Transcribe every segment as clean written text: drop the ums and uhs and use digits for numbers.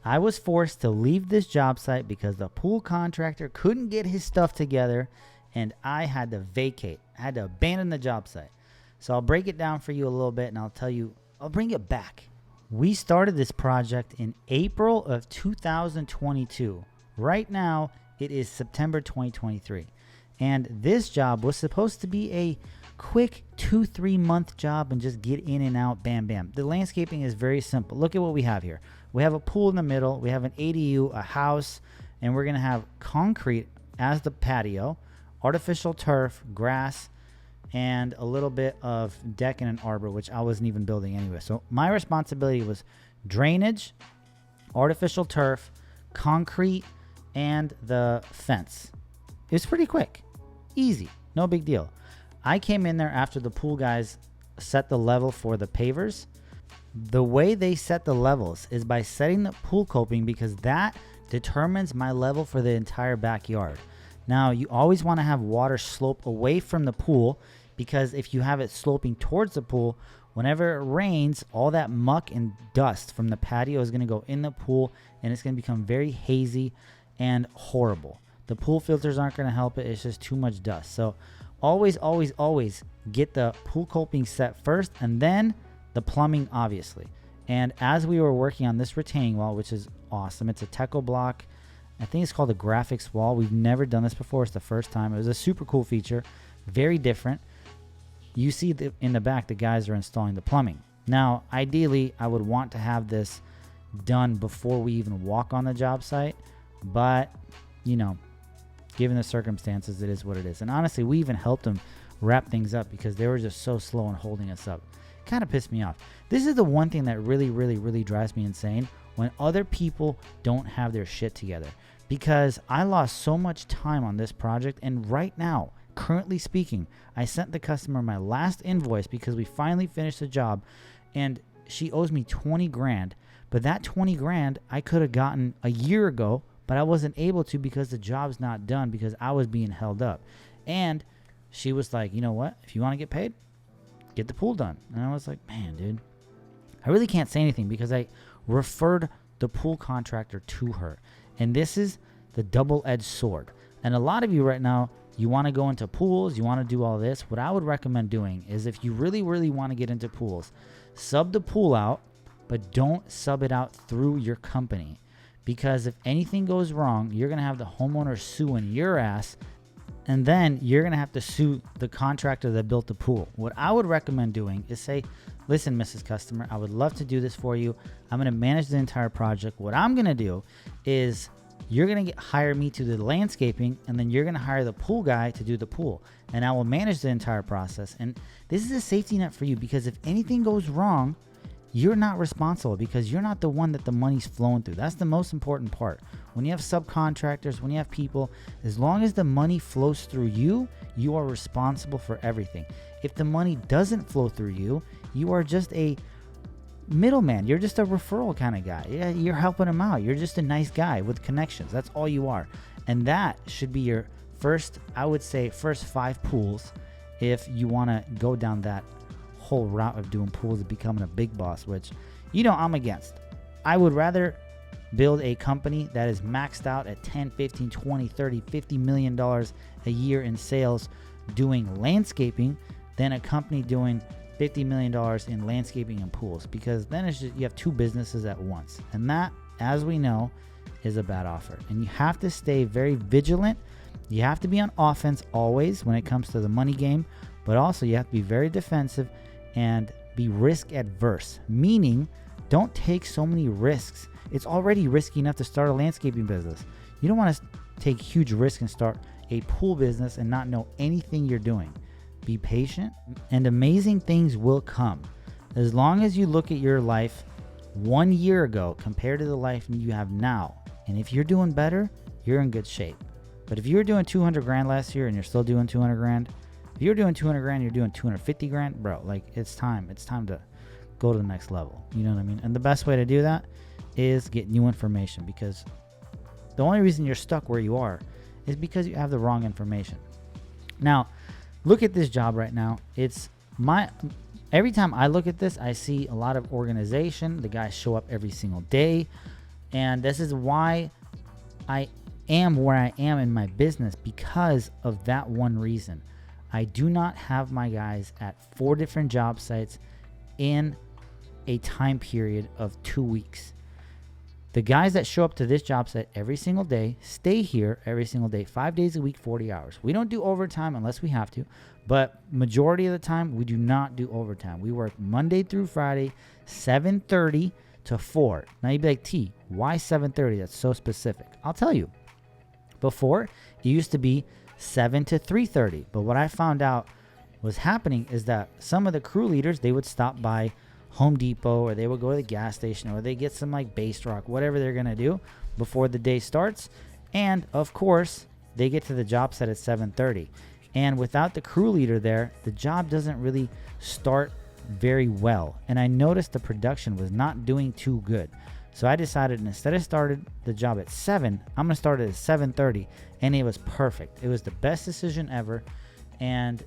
I was forced to leave this job site because the pool contractor couldn't get his stuff together, and I had to vacate. I had to abandon the job site. So I'll break it down for you a little bit, and I'll bring it back. We started this project in April of 2022. Right now, it is September 2023. And this job was supposed to be a quick 2-3 month job and just get in and out, bam, bam. The landscaping is very simple. Look at what we have here. We have a pool in the middle. We have an ADU, a house, and we're going to have concrete as the patio, artificial turf, grass, and a little bit of deck and an arbor, which I wasn't even building anyway. So my responsibility was drainage, artificial turf, concrete, and the fence. It was pretty quick, easy, no big deal. I came in there after the pool guys set the level for the pavers. The way they set the levels is by setting the pool coping, because that determines my level for the entire backyard. Now, you always want to have water slope away from the pool, because if you have it sloping towards the pool, whenever it rains, all that muck and dust from the patio is going to go in the pool, and it's going to become very hazy and horrible. The pool filters aren't going to help it. It's just too much dust. So always get the pool coping set first, and then the plumbing, obviously. And as we were working on this retaining wall, which is awesome, it's a Teco block. I think it's called a graphics wall. We've never done this before. It's the first time. It was a super cool feature, very different. You see in the back, the guys are installing the plumbing. Now, ideally, I would want to have this done before we even walk on the job site, but given the circumstances, it is what it is. And honestly, we even helped them wrap things up because they were just so slow in holding us up. Kind of pissed me off. This is the one thing that really drives me insane, when other people don't have their shit together, because I lost so much time on this project. And right now, currently speaking, I sent the customer my last invoice because we finally finished the job, and she owes me 20 grand. But that 20 grand I could have gotten a year ago, but I wasn't able to because the job's not done, because I was being held up. And she was like, you know what? If you want to get paid, get the pool done. And I was like, man, dude, I really can't say anything because I referred the pool contractor to her. And this is the double-edged sword. And a lot of you right now, you want to go into pools, you want to do all this. What I would recommend doing is, if you really want to get into pools, sub the pool out, but don't sub it out through your company. Because if anything goes wrong, you're going to have the homeowner suing your ass, and then you're going to have to sue the contractor that built the pool. What I would recommend doing is say, listen, Mrs. Customer, I would love to do this for you. I'm going to manage the entire project. What I'm going to do is, you're going to hire me to do the landscaping, and then you're going to hire the pool guy to do the pool, and I will manage the entire process. And this is a safety net for you, because if anything goes wrong, you're not responsible, because you're not the one that the money's flowing through. That's the most important part. When you have subcontractors, when you have people, as long as the money flows through you, you are responsible for everything. If the money doesn't flow through you, you are just a middleman. You're just a referral kind of guy. Yeah, you're helping them out. You're just a nice guy with connections. That's all you are. And that should be your first 5 pools if you want to go down that whole route of doing pools and becoming a big boss, which I'm against. I would rather build a company that is maxed out at 10, 15, 20, 30, $50 million a year in sales doing landscaping than a company doing $50 million in landscaping and pools, because then it's just, you have two businesses at once. And that, as we know, is a bad offer. And you have to stay very vigilant. You have to be on offense always when it comes to the money game, but also you have to be very defensive and be risk adverse, meaning don't take so many risks. It's already risky enough to start a landscaping business. You don't want to take huge risks and start a pool business and not know anything you're doing. Be patient, and amazing things will come. As long as you look at your life 1 year ago compared to the life you have now, and if you're doing better, you're in good shape. But if you were doing 200 grand last year and you're still doing 200 grand, if you're doing 200 grand, you're doing 250 grand, bro, like it's time to go to the next level. You know what I mean? And the best way to do that is get new information, because the only reason you're stuck where you are is because you have the wrong information. Now, look at this job right now. Every time I look at this, I see a lot of organization. The guys show up every single day. And this is why I am where I am in my business, because of that one reason. I do not have my guys at 4 different job sites in a time period of 2 weeks. The guys that show up to this job site every single day stay here every single day, 5 days a week, 40 hours. We don't do overtime unless we have to, but majority of the time we do not do overtime. We work Monday through Friday, 7:30 to 4. Now you'd be like, T, why 7:30? That's so specific. I'll tell you. Before, it used to be 7 to 3:30. But what I found out was happening is that some of the crew leaders, they would stop by Home Depot, or they would go to the gas station, or they get some like base rock, whatever they're going to do before the day starts. And of course, they get to the job site at 7:30. And without the crew leader there, the job doesn't really start very well. And I noticed the production was not doing too good. So I decided, instead of started the job at 7, I'm going to start it at 7:30. And it was perfect. It was the best decision ever. And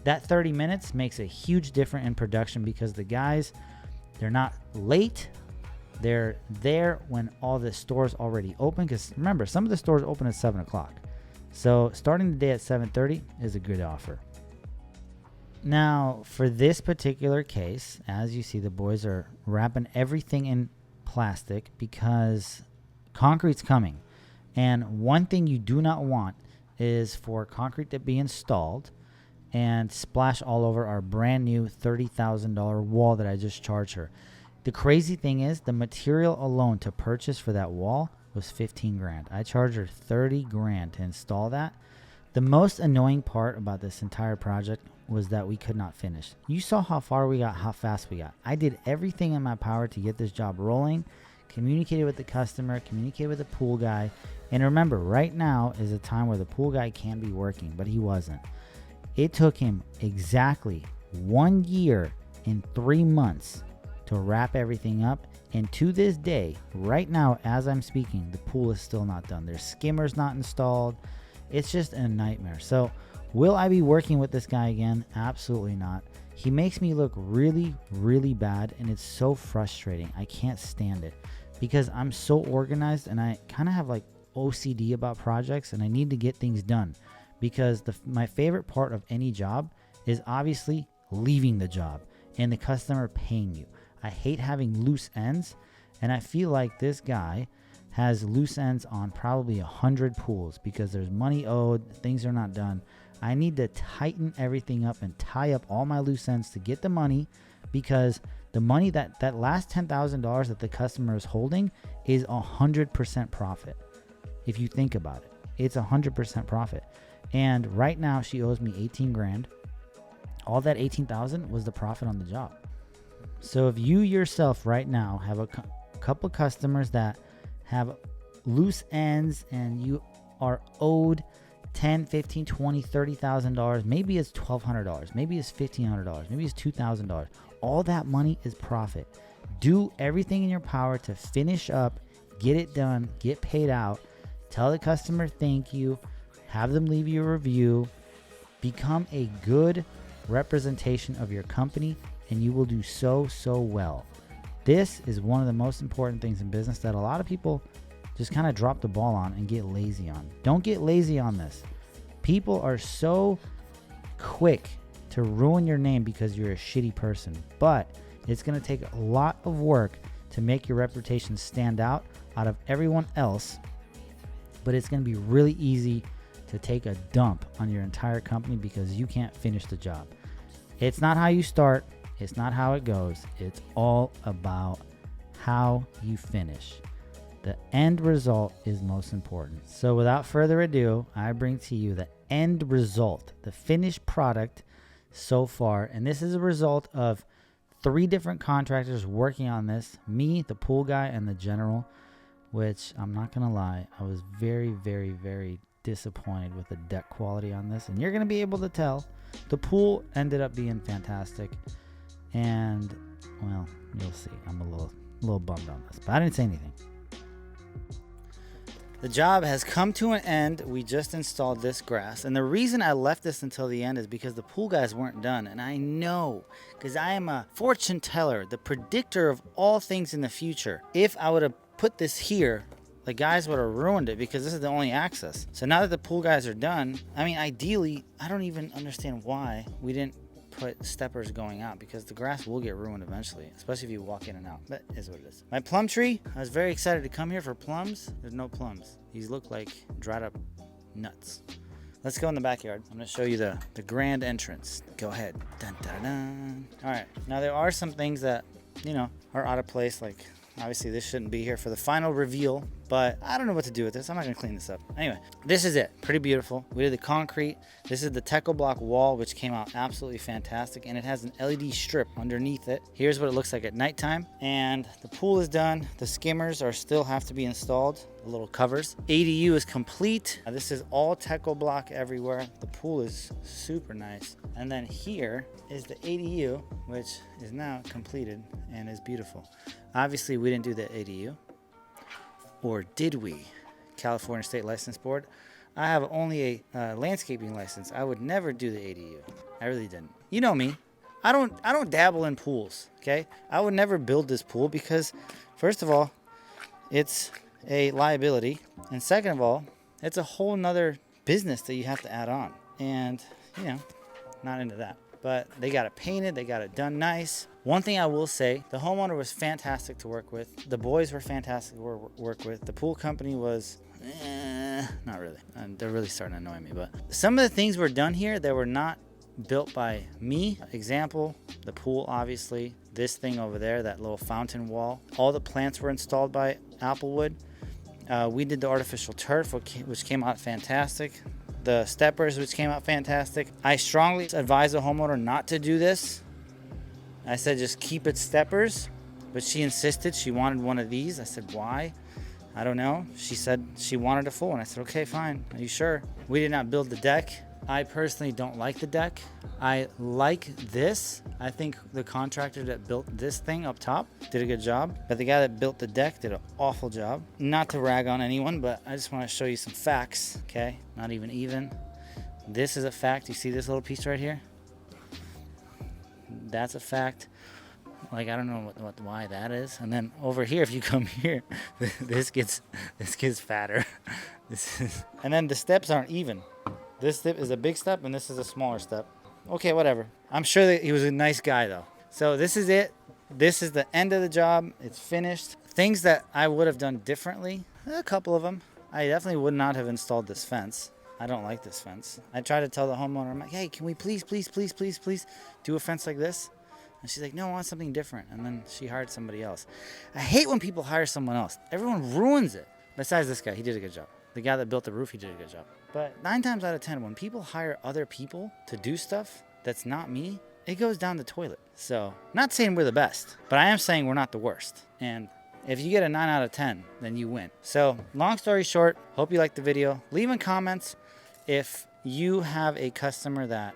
that 30 minutes makes a huge difference in production, because the guys, they're not late. They're there when all the stores already open. Because remember, some of the stores open at 7 o'clock. So starting the day at 7:30 is a good offer. Now, for this particular case, as you see, the boys are wrapping everything in plastic because concrete's coming. And one thing you do not want is for concrete to be installed and splash all over our brand new $30,000 wall that I just charged her. The crazy thing is, the material alone to purchase for that wall was 15 grand. I charged her 30 grand to install that. The most annoying part about this entire project was that we could not finish. You saw how far we got, how fast we got. I did everything in my power to get this job rolling, communicated with the customer, communicated with the pool guy. And remember, right now is a time where the pool guy can be working, but he wasn't. It took him exactly 1 year and 3 months to wrap everything up. And to this day, right now, as I'm speaking, the pool is still not done. There's skimmers not installed. It's just a nightmare. So will I be working with this guy again? Absolutely not. He makes me look really, really bad, and it's so frustrating. I can't stand it because I'm so organized, and I kind of have like OCD about projects, and I need to get things done, because my favorite part of any job is obviously leaving the job and the customer paying you. I hate having loose ends, and I feel like this guy has loose ends on probably 100 pools because there's money owed, things are not done. I need to tighten everything up and tie up all my loose ends to get the money, because the money, that last $10,000 that the customer is holding is 100% profit. If you think about it, it's 100% profit. And right now she owes me 18 grand. All that 18,000 was the profit on the job. So if you yourself right now have a couple customers that have loose ends and you are owed $10, $15, $20, $30,000, maybe it's $1,200, maybe it's $1,500, maybe it's $2,000. All that money is profit. Do everything in your power to finish up, get it done, get paid out, tell the customer thank you, have them leave you a review, become a good representation of your company, and you will do so well. This is one of the most important things in business that a lot of people just kind of drop the ball on and get lazy on. Don't get lazy on this. People are so quick to ruin your name because you're a shitty person, but it's going to take a lot of work to make your reputation stand out of everyone else, but it's going to be really easy to take a dump on your entire company because you can't finish the job. It's not how you start. It's not how it goes. It's all about how you finish. The end result is most important. So without further ado, I bring to you the end result, the finished product so far. And this is a result of 3 different contractors working on this. Me, the pool guy, and the general, which I'm not going to lie, I was very, very, very disappointed with the deck quality on this. And you're going to be able to tell. The pool ended up being fantastic. And, well, you'll see. I'm a little bummed on this, but I didn't say anything. The job has come to an end. We just installed this grass. And the reason I left this until the end is because the pool guys weren't done. And I know, because I am a fortune teller, the predictor of all things in the future. If I would have put this here, the guys would have ruined it because this is the only access. So now that the pool guys are done, I mean, ideally, I don't even understand why we didn't put steppers going out, because the grass will get ruined eventually, especially if you walk in and out. But it is what it is. My plum tree, I was very excited to come here for plums. There's no plums. These look like dried up nuts. Let's go in the backyard. I'm gonna show you the grand entrance. Go ahead. Dun, dun, dun. All right, now there are some things that, you know, are out of place. Like, obviously this shouldn't be here for the final reveal, but I don't know what to do with this. I'm not gonna clean this up. Anyway, this is it. Pretty beautiful. We did the concrete. This is the Techo block wall, which came out absolutely fantastic, and it has an LED strip underneath it. Here's what it looks like at nighttime. And the pool is done. The skimmers are still have to be installed, the little covers. ADU is complete. This is all Techo block everywhere. The pool is super nice. And then here is the ADU, which is now completed and is beautiful. Obviously, we didn't do the ADU. Or did we? California State License Board. I have only a landscaping license. I would never do the ADU. I really didn't. You know me. I don't dabble in pools, okay? I would never build this pool because, first of all, it's a liability. And second of all, it's a whole nother business that you have to add on. And, you know, not into that. But they got it painted. They got it done nice. One thing I will say, the homeowner was fantastic to work with. The boys were fantastic to work with. The pool company was, not really. And they're really starting to annoy me. But some of the things were done here that were not built by me. Example, the pool, obviously. This thing over there, that little fountain wall. All the plants were installed by Applewood. We did the artificial turf, which came out fantastic. The steppers, which came out fantastic. I strongly advise a homeowner not to do this. I said just keep it steppers, but she insisted she wanted one of these. I said, why? I don't know. She said she wanted a full one. I said, okay, fine. Are you sure? We did not build the deck. I personally don't like the deck. I like this. I think the contractor that built this thing up top did a good job, but the guy that built the deck did an awful job. Not to rag on anyone, but I just want to show you some facts, okay? Not even. This is a fact. You see this little piece right here? That's a fact. Like, I don't know why that is. And then over here, if you come here, this gets fatter. And then the steps aren't even. This step is a big step and this is a smaller step. Okay, whatever. I'm sure that he was a nice guy though. So this is it. This is the end of the job. It's finished. Things that I would have done differently, a couple of them. I definitely would not have installed this fence. I don't like this fence. I tried to tell the homeowner, I'm like, hey, can we please do a fence like this? And she's like, no, I want something different. And then she hired somebody else. I hate when people hire someone else. Everyone ruins it. Besides this guy, he did a good job. The guy that built the roof, he did a good job. But 9 times out of 10, when people hire other people to do stuff that's not me, it goes down the toilet. So, not saying we're the best, but I am saying we're not the worst. And if you get a 9 out of 10, then you win. So, long story short, hope you liked the video. Leave in comments if you have a customer that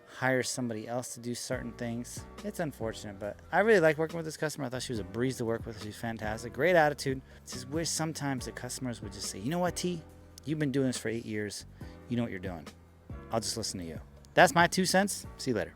hires somebody else to do certain things. It's unfortunate, but I really like working with this customer. I thought she was a breeze to work with. She's fantastic. Great attitude. Just wish sometimes the customers would just say, you know what, T? You've been doing this for 8 years. You know what you're doing. I'll just listen to you. That's my 2 cents. See you later.